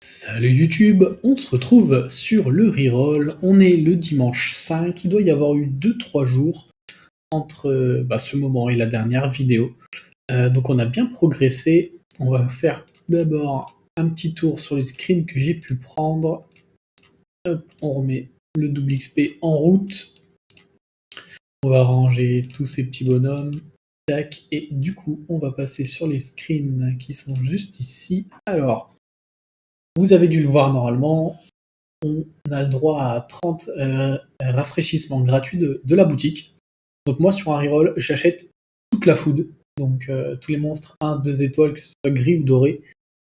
Salut YouTube, on se retrouve sur le reroll, on est le dimanche 5, il doit y avoir eu 2-3 jours entre ce moment et la dernière vidéo. Donc on a bien progressé, on va faire d'abord un petit tour sur les screens que j'ai pu prendre. Hop, on remet le double XP en route, on va ranger tous ces petits bonhommes, tac, et du coup on va passer sur les screens qui sont juste ici. Alors, vous avez dû le voir normalement, on a le droit à 30 rafraîchissements gratuits de la boutique. Donc moi sur un reroll, j'achète toute la food, donc tous les monstres 1, 2 étoiles, que ce soit gris ou doré,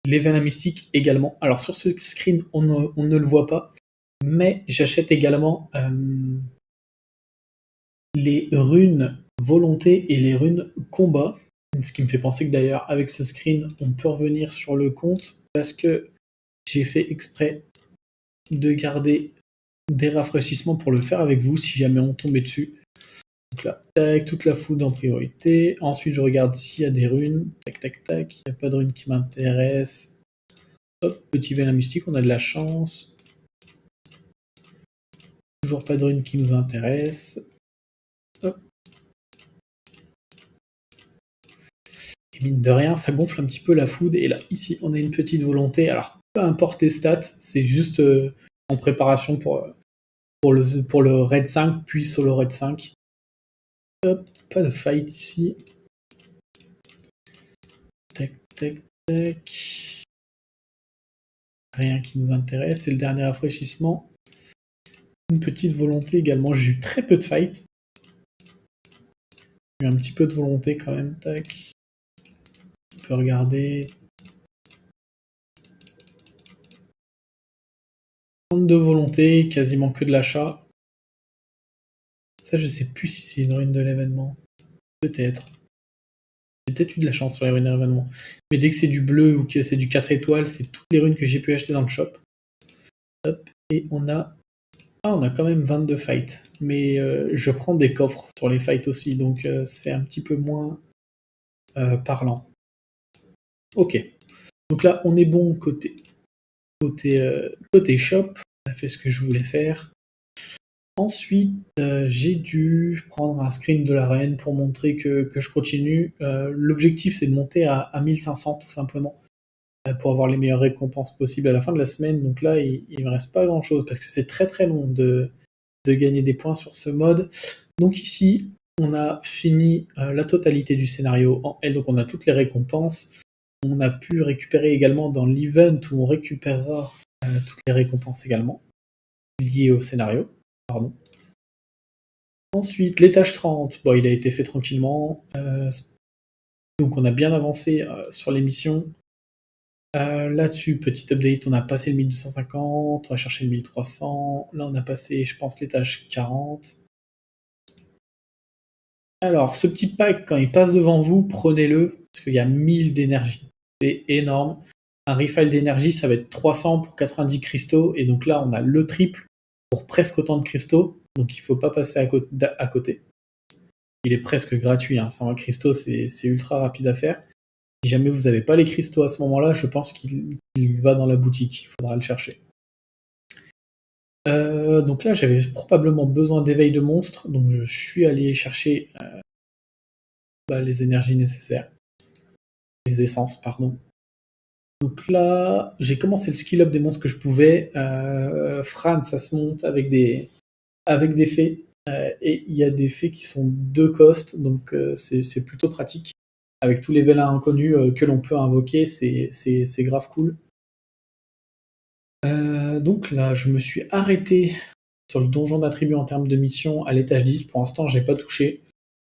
les venin mystiques également. Alors sur ce screen, on ne le voit pas, mais j'achète également les runes volonté et les runes combat. Ce qui me fait penser que d'ailleurs avec ce screen, on peut revenir sur le compte parce que j'ai fait exprès de garder des rafraîchissements pour le faire avec vous si jamais on tombait dessus. Donc là, tac, toute la food en priorité. Ensuite, je regarde s'il y a des runes. Tac, tac, tac. Il n'y a pas de runes qui m'intéressent. Hop, petit venin mystique, on a de la chance. Toujours pas de runes qui nous intéressent. Hop. Et mine de rien, ça gonfle un petit peu la food. Et là, ici, on a une petite volonté. Alors, peu importe les stats, c'est juste en préparation pour le raid 5, puis solo raid 5. Hop, pas de fight ici. Tac, tac, tac. Rien qui nous intéresse. C'est le dernier rafraîchissement. Une petite volonté également. J'ai eu très peu de fight. J'ai eu un petit peu de volonté quand même. Tac. On peut regarder. 32 volontés, quasiment que de l'achat. Ça, je sais plus si c'est une rune de l'événement. Peut-être. J'ai peut-être eu de la chance sur les runes de l'événement. Mais dès que c'est du bleu ou que c'est du 4 étoiles, c'est toutes les runes que j'ai pu acheter dans le shop. Hop. Et on a quand même 22 fights. Mais je prends des coffres sur les fights aussi, donc c'est un petit peu moins parlant. Ok. Donc là, on est bon côté shop. On a fait ce que je voulais faire. Ensuite, j'ai dû prendre un screen de l'arène pour montrer que je continue. L'objectif, c'est de monter à 1500 tout simplement, pour avoir les meilleures récompenses possibles à la fin de la semaine. Donc là, il me reste pas grand-chose, parce que c'est très très long de gagner des points sur ce mode. Donc ici, on a fini la totalité du scénario en L, donc on a toutes les récompenses. On a pu récupérer également dans l'event où on récupérera toutes les récompenses également liées au scénario. Pardon. Ensuite, l'étage 30, bon, il a été fait tranquillement. Donc on a bien avancé sur les missions. Là-dessus, petit update, on a passé le 1250, on va chercher le 1300. Là, on a passé, je pense, l'étage 40. Alors, ce petit pack, quand il passe devant vous, prenez-le, parce qu'il y a 1000 d'énergie. C'est énorme. Un refill d'énergie, ça va être 300 pour 90 cristaux, et donc là, on a le triple pour presque autant de cristaux, donc il ne faut pas passer à côté. Il est presque gratuit, 120 cristaux, c'est ultra rapide à faire. Si jamais vous n'avez pas les cristaux à ce moment-là, je pense qu'il va dans la boutique, il faudra le chercher. Donc là, j'avais probablement besoin d'éveil de monstres, donc je suis allé chercher les énergies nécessaires. Les essences, pardon. Donc là, j'ai commencé le skill up des monstres que je pouvais. Fran, ça se monte avec des fées. Et il y a des fées qui sont 2 cost, donc c'est plutôt pratique. Avec tous les vélins inconnus que l'on peut invoquer, c'est grave cool. Donc là, je me suis arrêté sur le donjon d'attributs en termes de mission à l'étage 10. Pour l'instant, j'ai pas touché.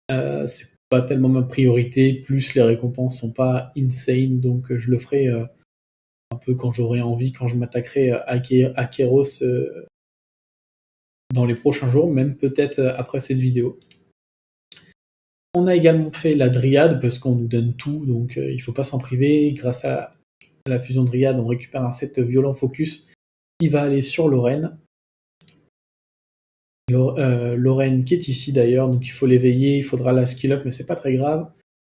C'est pas tellement ma priorité, plus les récompenses sont pas insane, donc je le ferai un peu quand j'aurai envie, quand je m'attaquerai à Kéros dans les prochains jours, même peut-être après cette vidéo. On a également fait la Dryade, parce qu'on nous donne tout, donc il faut pas s'en priver. Grâce à la fusion Dryade, on récupère un set violent focus qui va aller sur Lorraine. Lorraine qui est ici d'ailleurs, donc il faut l'éveiller, il faudra la skill up, mais c'est pas très grave.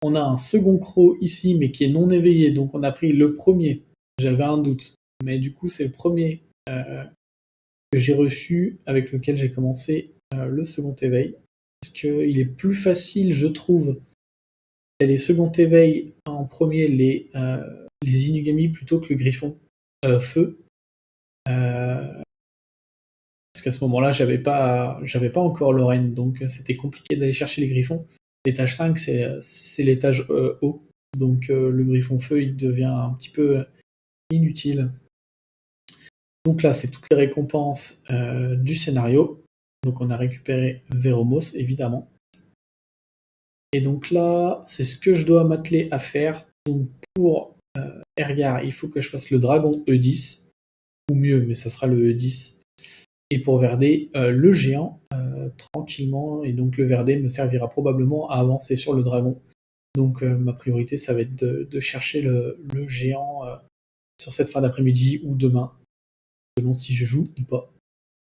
On a un second croc ici, mais qui est non éveillé, donc on a pris le premier. J'avais un doute. mais du coup c'est le premier que j'ai reçu, avec lequel j'ai commencé le second éveil. Parce qu'il est plus facile, je trouve, les second éveil en premier, les Inugami plutôt que le Griffon Feu. Parce qu'à ce moment-là, j'avais pas encore Lorraine, donc c'était compliqué d'aller chercher les Griffons. L'étage 5, c'est l'étage haut, donc le Griffon Feu, il devient un petit peu inutile. Donc là, c'est toutes les récompenses du scénario. Donc on a récupéré Veromos, évidemment. Et donc là, c'est ce que je dois m'atteler à faire. Donc pour Ergar, il faut que je fasse le dragon E10, ou mieux, mais ça sera le E10. Et pour Verdé, le géant, tranquillement. Et donc le Verdé me servira probablement à avancer sur le dragon. Donc ma priorité, ça va être de chercher le géant sur cette fin d'après-midi ou demain, selon si je joue ou pas.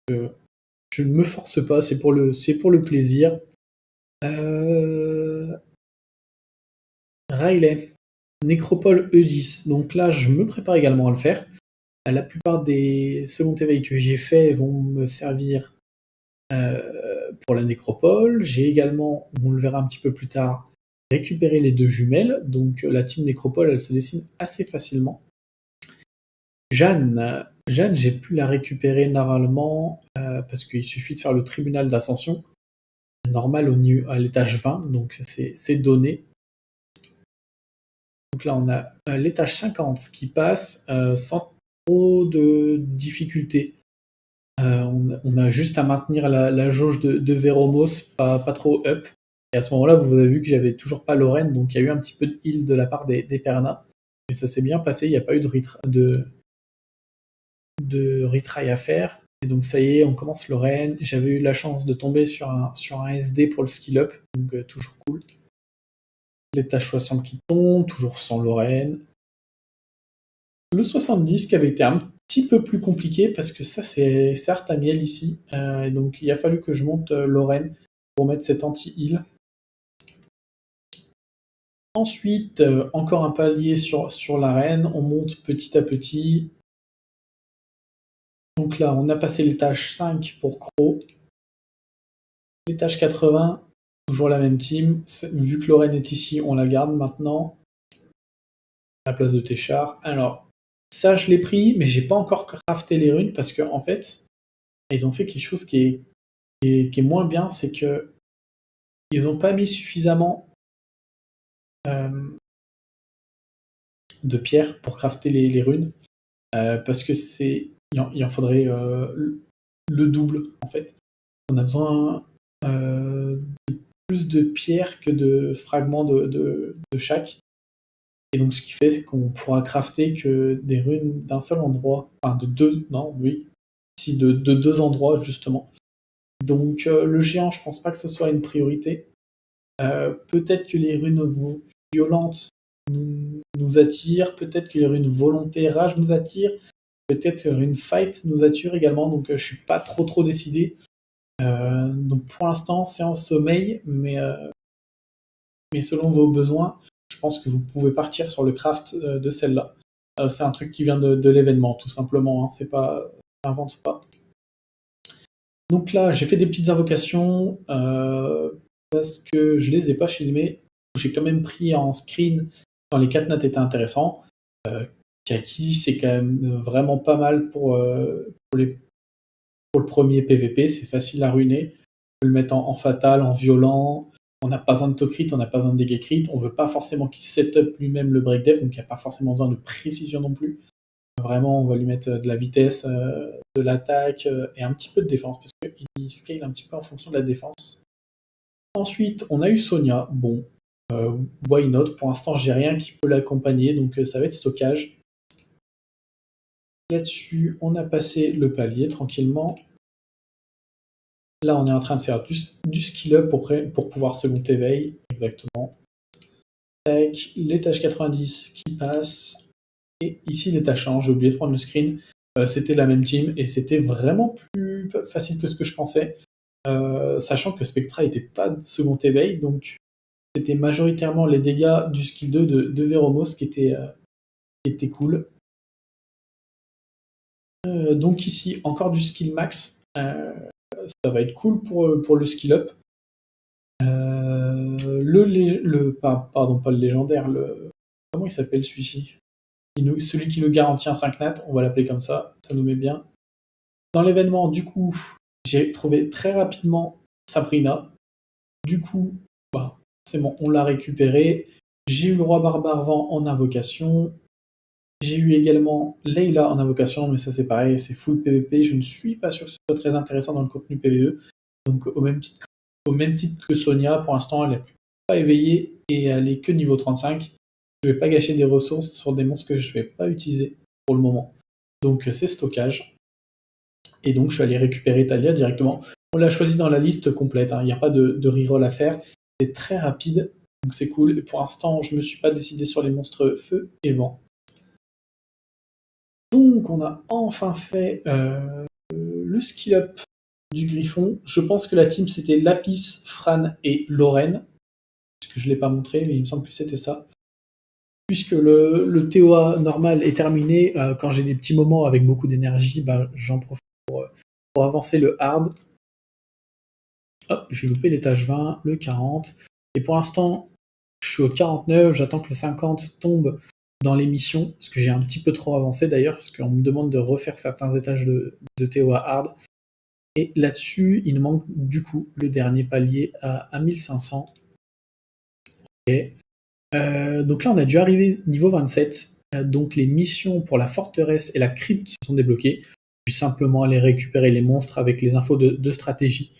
Je ne me force pas, c'est pour le plaisir. Riley, Nécropole E10. Donc là, je me prépare également à le faire. La plupart des second éveils que j'ai fait vont me servir pour la nécropole. J'ai également, on le verra un petit peu plus tard, récupéré les 2 jumelles. Donc la team nécropole, elle se dessine assez facilement. Jeanne, j'ai pu la récupérer normalement parce qu'il suffit de faire le tribunal d'ascension normal à l'étage 20, donc c'est donné. Donc là, on a l'étage 50 qui passe sans trop de difficultés. On a juste à maintenir la jauge de Veromos, pas trop up. Et à ce moment-là, vous avez vu que j'avais toujours pas Lorraine, donc il y a eu un petit peu de heal de la part des Perna. Mais ça s'est bien passé, il n'y a pas eu de retry à faire. Et donc ça y est, on commence Lorraine. J'avais eu la chance de tomber sur un SD pour le skill up, donc toujours cool. L'étage 60 qui tombe, toujours sans Lorraine. Le 70 qui avait été un petit peu plus compliqué parce que ça c'est Artamiel ici. Et donc il a fallu que je monte Lorraine pour mettre cet anti-heal. Ensuite, encore un palier sur l'arène, on monte petit à petit. Donc là, on a passé l'étage 5 pour Crow. L'étage 80, toujours la même team. Vu que Lorraine est ici, on la garde maintenant. À la place de Téchard. Alors, ça je l'ai pris, mais j'ai pas encore crafté les runes parce qu'en fait, ils ont fait quelque chose qui est moins bien, c'est que ils ont pas mis suffisamment de pierres pour crafter les runes. Parce que il en faudrait le double en fait. On a besoin de plus de pierres que de fragments de chaque. Et donc ce qui fait, c'est qu'on pourra crafter que des runes d'un seul endroit, enfin de deux, non, oui, si de 2 endroits justement. Donc le géant, je pense pas que ce soit une priorité. Peut-être que les runes violentes nous attirent, peut-être que les runes volonté rage nous attirent, peut-être que les runes fight nous attirent également, donc je suis pas trop décidé. Donc pour l'instant, c'est en sommeil, mais selon vos besoins, je pense que vous pouvez partir sur le craft de celle-là. C'est un truc qui vient de l'événement, tout simplement, hein, c'est pas... J'invente pas. Donc là, j'ai fait des petites invocations parce que je les ai pas filmées. J'ai quand même pris en screen quand les 4 nattes étaient intéressants. Kaki, c'est quand même vraiment pas mal pour le premier PVP. C'est facile à ruiner. On peut le mettre en fatal, en violent. On n'a pas besoin de to-crit, on n'a pas besoin de dégâts crit. On veut pas forcément qu'il setup lui-même le break def, donc il n'y a pas forcément besoin de précision non plus. Vraiment, on va lui mettre de la vitesse, de l'attaque et un petit peu de défense, parce qu'il scale un petit peu en fonction de la défense. Ensuite, on a eu Sonia. Bon, why not? Pour l'instant, j'ai rien qui peut l'accompagner, donc ça va être stockage. Là-dessus, on a passé le palier tranquillement. Là, on est en train de faire du skill up pour pouvoir second éveil. Exactement. Tac, l'étage 90 qui passe. Et ici, l'étage 100, j'ai oublié de prendre le screen. C'était la même team et c'était vraiment plus facile que ce que je pensais. Sachant que Spectra n'était pas de second éveil, donc c'était majoritairement les dégâts du skill 2 de Veromos qui étaient cool. Donc ici, encore du skill max. Ça va être cool pour le skill up. Pardon, pas le légendaire, comment il s'appelle celui-ci? Celui qui nous garantit un 5 nat, on va l'appeler comme ça nous met bien. Dans l'événement, du coup, j'ai trouvé très rapidement Sabrina. Du coup, c'est bon, on l'a récupéré. J'ai eu le roi barbare vent en invocation. J'ai eu également Layla en invocation, mais ça c'est pareil, c'est full PVP. Je ne suis pas sûr que ce soit très intéressant dans le contenu PVE. Donc au même titre que Sonia, pour l'instant elle n'est pas éveillée et elle est que niveau 35. Je ne vais pas gâcher des ressources sur des monstres que je ne vais pas utiliser pour le moment. Donc c'est stockage. Et donc je suis allé récupérer Talia directement. On l'a choisi dans la liste complète, il n'y a pas de reroll à faire. C'est très rapide, donc c'est cool. Et pour l'instant, je ne me suis pas décidé sur les monstres feu et vent. Donc on a enfin fait le skill up du Griffon. Je pense que la team c'était Lapis, Fran et Lorraine. Parce que je ne l'ai pas montré, mais il me semble que c'était ça. Puisque le TOA normal est terminé, quand j'ai des petits moments avec beaucoup d'énergie, j'en profite pour avancer le hard. Hop, j'ai loupé l'étage 20, le 40. Et pour l'instant, je suis au 49, j'attends que le 50 tombe dans les missions, parce que j'ai un petit peu trop avancé d'ailleurs, parce qu'on me demande de refaire certains étages de TOA hard. Et là-dessus, il nous manque du coup le dernier palier à 1500. Okay. Donc là, on a dû arriver niveau 27. Donc les missions pour la forteresse et la crypte sont débloquées. Je vais simplement aller récupérer les monstres avec les infos de stratégie.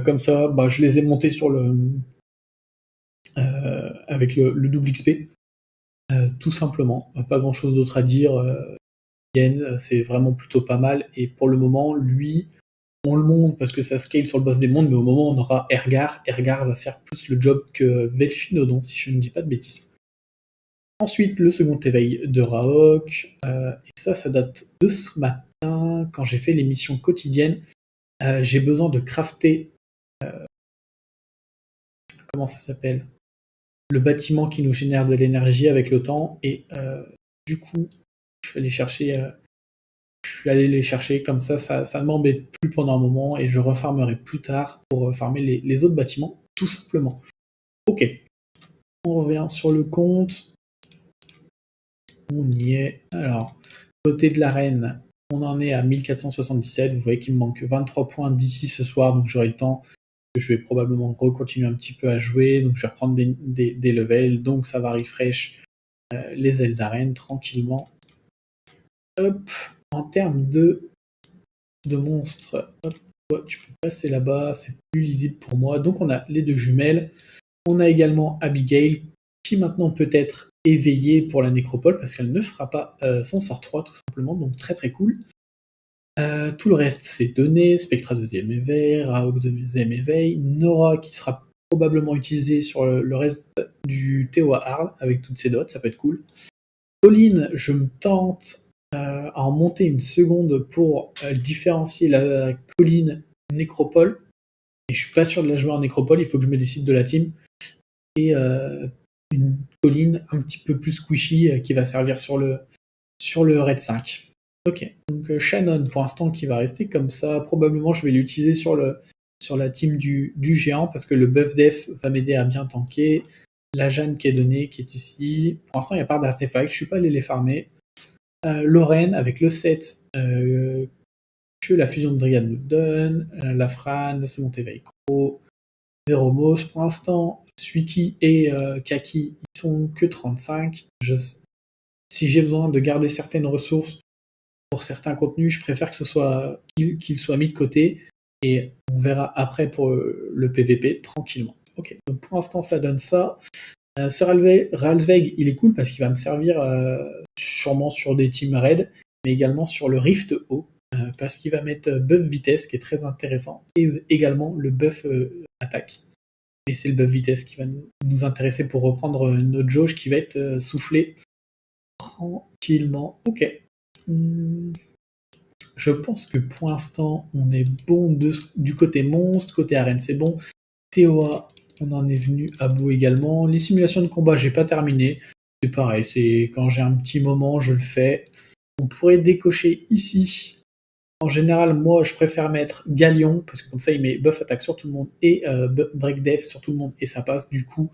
Comme ça, je les ai montés sur avec le double XP. Tout simplement. Pas grand chose d'autre à dire. Yen, c'est vraiment plutôt pas mal. Et pour le moment, lui, on le monte parce que ça scale sur le boss des mondes, mais au moment où on aura Ergar, Ergar va faire plus le job que Velfinodon, si je ne dis pas de bêtises. Ensuite, le second éveil de Raok. Et ça date de ce matin, quand j'ai fait les missions quotidiennes. J'ai besoin de crafter... comment ça s'appelle ? Le bâtiment qui nous génère de l'énergie avec le temps. Et du coup, je suis allé les chercher, comme ça ne m'embête plus pendant un moment et je refarmerai plus tard pour farmer les autres bâtiments, tout simplement. Ok, on revient sur le compte. On y est. Alors, côté de l'arène, on en est à 1477. Vous voyez qu'il me manque 23 points d'ici ce soir, donc j'aurai le temps. Je vais probablement continuer un petit peu à jouer, donc je vais reprendre des levels, donc ça va refresh les ailes d'arène tranquillement. Hop, en termes de monstres, hop, tu peux passer là-bas, c'est plus lisible pour moi. Donc on a les deux jumelles. On a également Abigail, qui maintenant peut être éveillée pour la nécropole, parce qu'elle ne fera pas son sort 3, tout simplement, donc très très cool. Tout le reste, c'est donné. Spectra 2e éveil, Raok 2e éveil, Nora qui sera probablement utilisée sur le reste du TOA hard, avec toutes ses dots, ça peut être cool. Pauline, je me tente à en monter une seconde pour différencier la colline nécropole. Et je suis pas sûr de la jouer en nécropole, il faut que je me décide de la team. Et une colline un petit peu plus squishy qui va servir sur le raid 5. Ok, donc Shannon pour l'instant qui va rester comme ça. Probablement je vais l'utiliser sur la team du géant parce que le buff def va m'aider à bien tanker. La Jeanne qui est donnée, qui est ici. Pour l'instant il n'y a pas d'artefacts, je suis pas allé les farmer. Lorraine avec le 7 que la fusion de Dryad nous donne. La Fran, le second éveil Crow. Veromos, pour l'instant, Suiki et Kaki, ils sont que 35. Si j'ai besoin de garder certaines ressources pour certains contenus, je préfère que ce soit qu'ils soient mis de côté et on verra après pour le PVP tranquillement. Ok, donc pour l'instant ça donne ça. Ce Ralsveig, il est cool parce qu'il va me servir sûrement sur des teams raid, mais également sur le Rift haut, parce qu'il va mettre buff vitesse qui est très intéressant et également le buff attaque. Et c'est le buff vitesse qui va nous intéresser pour reprendre notre jauge qui va être soufflée tranquillement. Ok. Je pense que pour l'instant, on est bon du côté monstre, côté arène, c'est bon. TOA, on en est venu à bout également. Les simulations de combat, j'ai pas terminé. C'est pareil, c'est quand j'ai un petit moment, je le fais. On pourrait décocher ici En général, moi, je préfère mettre Galion, parce que comme ça, il met buff attaque sur tout le monde et break def sur tout le monde, et ça passe. Du coup,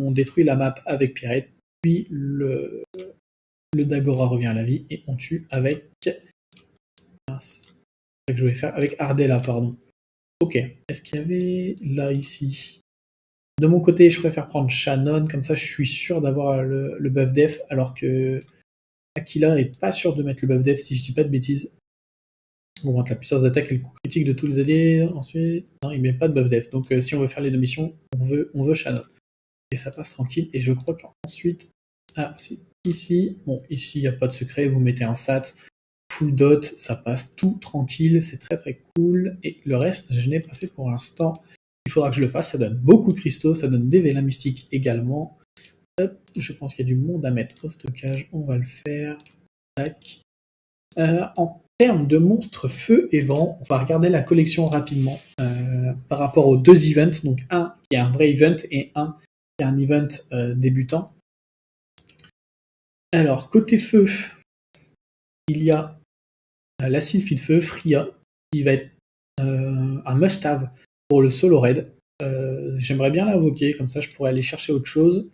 on détruit la map avec Pirate, puis le Dagora revient à la vie, et on tue avec... Mince. C'est ça que je voulais faire avec Ardella, pardon. Ok. Est-ce qu'il y avait là, ici? De mon côté, je préfère prendre Shannon, comme ça je suis sûr d'avoir le buff def, alors que Aquila est pas sûr de mettre le buff def si je dis pas de bêtises. On augmente la puissance d'attaque et le coup critique de tous les alliés. Ensuite, non, il met pas de buff def. Donc si on veut faire les deux missions, on veut Shannon. Et ça passe tranquille. Et je crois qu'ensuite, si, ici, bon, ici il n'y a pas de secret, vous mettez un sat, full dot, ça passe tout tranquille, c'est très très cool. Et le reste, je n'ai pas fait pour l'instant. Il faudra que je le fasse, ça donne beaucoup de cristaux, ça donne des vélins mystiques également. Hop, je pense qu'il y a du monde à mettre au stockage, on va le faire. Tac. En termes de monstres feu et vent, on va regarder la collection rapidement par rapport aux deux events, donc un qui est un vrai event et un qui est un event débutant. Alors, côté feu, il y a la Sylphie de feu, Fria, qui va être un must-have pour le solo raid. J'aimerais bien l'invoquer, comme ça je pourrais aller chercher autre chose.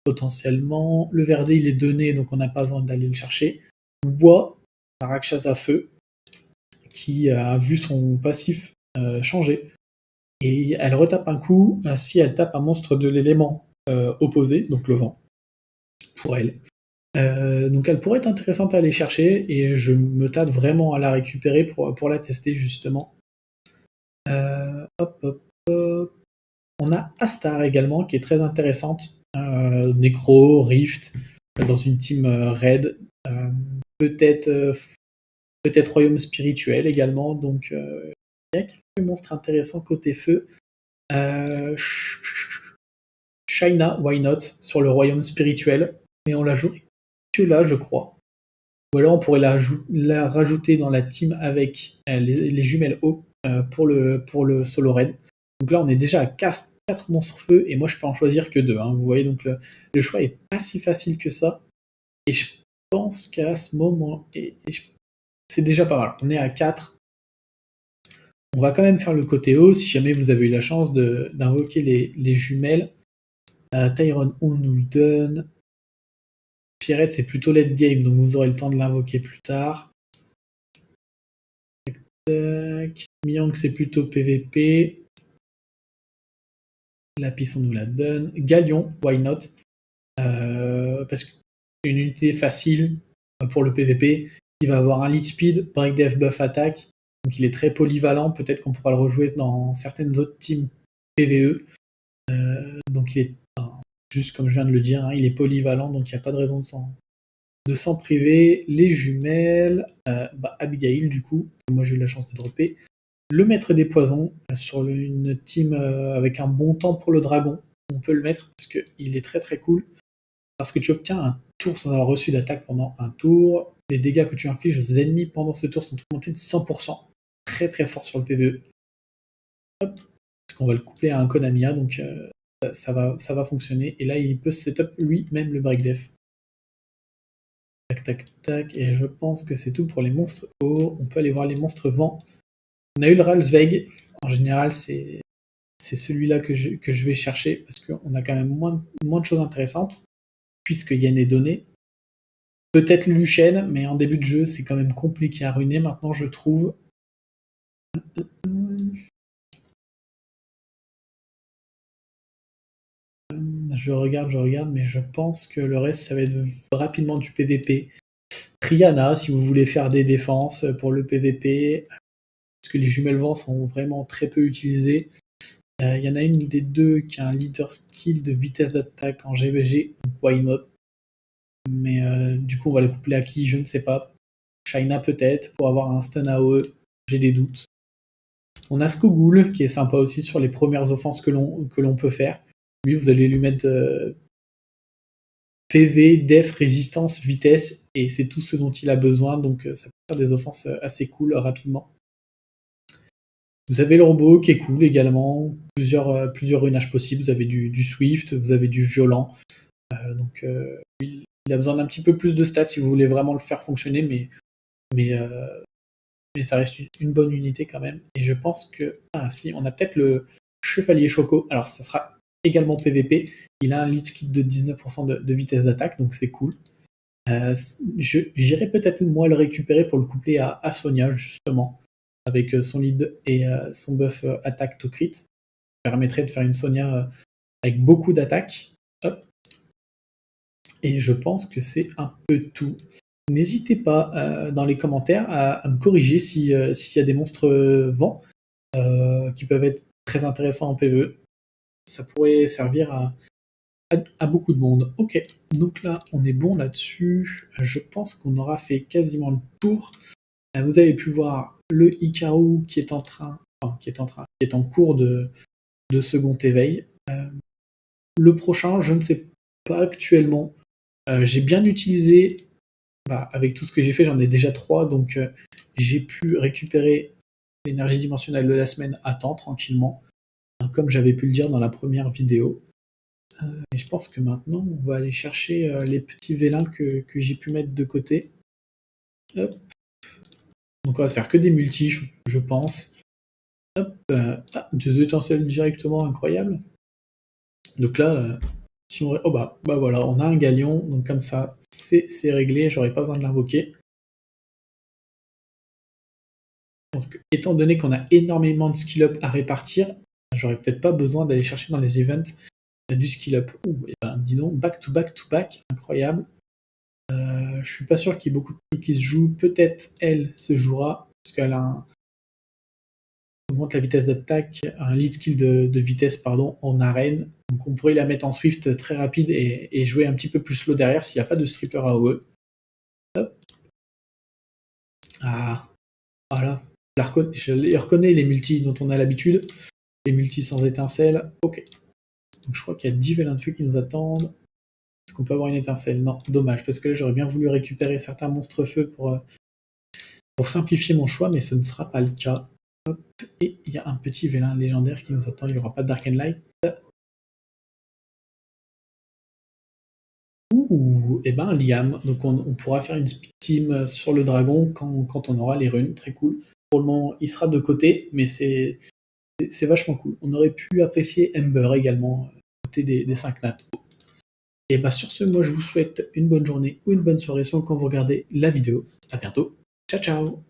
Potentiellement, le verdé il est donné, donc on n'a pas besoin d'aller le chercher. Bois, un Rakshasa feu, qui a vu son passif changer. Et elle retape un coup si elle tape un monstre de l'élément opposé, donc le vent, pour elle. Donc elle pourrait être intéressante à aller chercher, et je me tâte vraiment à la récupérer pour la tester justement. Hop, hop, hop. On a Astar également, qui est très intéressante. Necro, Rift, dans une team raid. Peut-être Royaume spirituel également. Donc il y a quelques monstres intéressants côté feu. Shaina, why not, sur le Royaume spirituel. Mais on la joue que là, je crois. Ou alors on pourrait la rajouter dans la team avec les jumelles haut pour le solo raid. Donc là, on est déjà à 4 monstres feu, et moi, je peux en choisir que 2. Hein. Vous voyez, donc le choix est pas si facile que ça. Et je pense qu'à ce moment, c'est déjà pas mal. On est à 4. On va quand même faire le côté haut, si jamais vous avez eu la chance d'invoquer les jumelles. Tyron, on nous le donne. Pirate, c'est plutôt late game, donc vous aurez le temps de l'invoquer plus tard. Miang, c'est plutôt PVP. Lapis, on nous la donne. Galion, why not, parce que c'est une unité facile pour le PVP. Il va avoir un lead speed, break def, buff attack. Donc il est très polyvalent. Peut-être qu'on pourra le rejouer dans certaines autres teams PVE. Donc il est, juste comme je viens de le dire, hein, il est polyvalent, donc il n'y a pas de raison de s'en priver. Les jumelles, Abigail du coup, moi j'ai eu la chance de dropper. Le maître des poisons, sur une team avec un bon temps pour le dragon, on peut le mettre parce qu'il est très très cool. Parce que tu obtiens un tour sans avoir reçu d'attaque pendant un tour. Les dégâts que tu infliges aux ennemis pendant ce tour sont augmentés de 100%. Très très fort sur le PvE. Hop, parce qu'on va le coupler à un Konamiya, donc ça va fonctionner. Et là, il peut setup lui-même le break def. Tac, tac, tac. Et je pense que c'est tout pour les monstres hauts. On peut aller voir les monstres vent. On a eu le Ralsveig. En général, c'est celui-là que je vais chercher, parce qu'on a quand même moins de choses intéressantes, puisque Yen est donné. Peut-être Luchen, mais en début de jeu, c'est quand même compliqué à ruiner maintenant, je trouve. Je regarde, mais je pense que le reste, ça va être rapidement du PVP. Triana, si vous voulez faire des défenses pour le PVP, parce que les jumelles vent sont vraiment très peu utilisées. Il y en a une des deux qui a un leader skill de vitesse d'attaque en GVG, why not. Mais du coup, on va le coupler à qui? Je ne sais pas. Shaina peut-être, pour avoir un stun AOE, j'ai des doutes. On a Skogul, qui est sympa aussi sur les premières offenses que l'on peut faire. Lui, vous allez lui mettre PV, def, résistance, vitesse, et c'est tout ce dont il a besoin, donc ça peut faire des offenses assez cool rapidement. Vous avez le robot qui est cool également, plusieurs runages possibles, vous avez du Swift, vous avez du violent, donc il a besoin d'un petit peu plus de stats si vous voulez vraiment le faire fonctionner, mais mais ça reste une bonne unité quand même. Et je pense que... Ah si, on a peut-être le Chevalier Choco. Alors ça sera également PVP. Il a un lead skill de 19% de vitesse d'attaque, donc c'est cool. J'irai peut-être moi le récupérer pour le coupler à Sonia, justement, avec son lead et son buff attaque to crit. Ça permettrait de faire une Sonia avec beaucoup d'attaques. Et je pense que c'est un peu tout. N'hésitez pas dans les commentaires à me corriger s'il y a des monstres vents qui peuvent être très intéressants en PvE. Ça pourrait servir à beaucoup de monde. Ok, donc là on est bon là-dessus. Je pense qu'on aura fait quasiment le tour. Vous avez pu voir le Hikaru qui est en cours de second éveil. Le prochain, je ne sais pas actuellement. J'ai bien utilisé, avec tout ce que j'ai fait, j'en ai déjà 3, donc j'ai pu récupérer l'énergie dimensionnelle de la semaine à temps, tranquillement, comme j'avais pu le dire dans la première vidéo. Et je pense que maintenant, on va aller chercher les petits vélins que j'ai pu mettre de côté. Hop. Donc on va se faire que des multis, je pense. Hop. Des étincelles directement, incroyable. Donc là, si on... Oh bah voilà, on a un galion, donc comme ça, c'est réglé, j'aurais pas besoin de l'invoquer. Je pense que, étant donné qu'on a énormément de skill up à répartir, j'aurais peut-être pas besoin d'aller chercher dans les events du skill up. Et ben dis donc, back to back to back, incroyable. Je suis pas sûr qu'il y ait beaucoup de trucs qui se jouent. Peut-être elle se jouera, parce qu'elle augmente la vitesse d'attaque, un lead skill de vitesse pardon, en arène. Donc on pourrait la mettre en Swift très rapide et jouer un petit peu plus slow derrière s'il n'y a pas de stripper AOE. Hop. Ah, voilà. Je les reconnais, les multis dont on a l'habitude. Les multis sans étincelle. Ok. Donc je crois qu'il y a 10 vélins de feu qui nous attendent. Est-ce qu'on peut avoir une étincelle? Non, dommage, parce que là j'aurais bien voulu récupérer certains monstres feu pour simplifier mon choix, mais ce ne sera pas le cas. Hop. Et il y a un petit vélin légendaire qui nous attend. Il n'y aura pas de Dark and Light. Ouh, et ben Liam. Donc on pourra faire une speed team sur le dragon quand on aura les runes. Très cool. Pour le moment, il sera de côté, mais c'est vachement cool. On aurait pu apprécier Ember également, côté des 5 nats. Et bah sur ce, moi je vous souhaite une bonne journée ou une bonne soirée selon quand vous regardez la vidéo. À bientôt. Ciao ciao.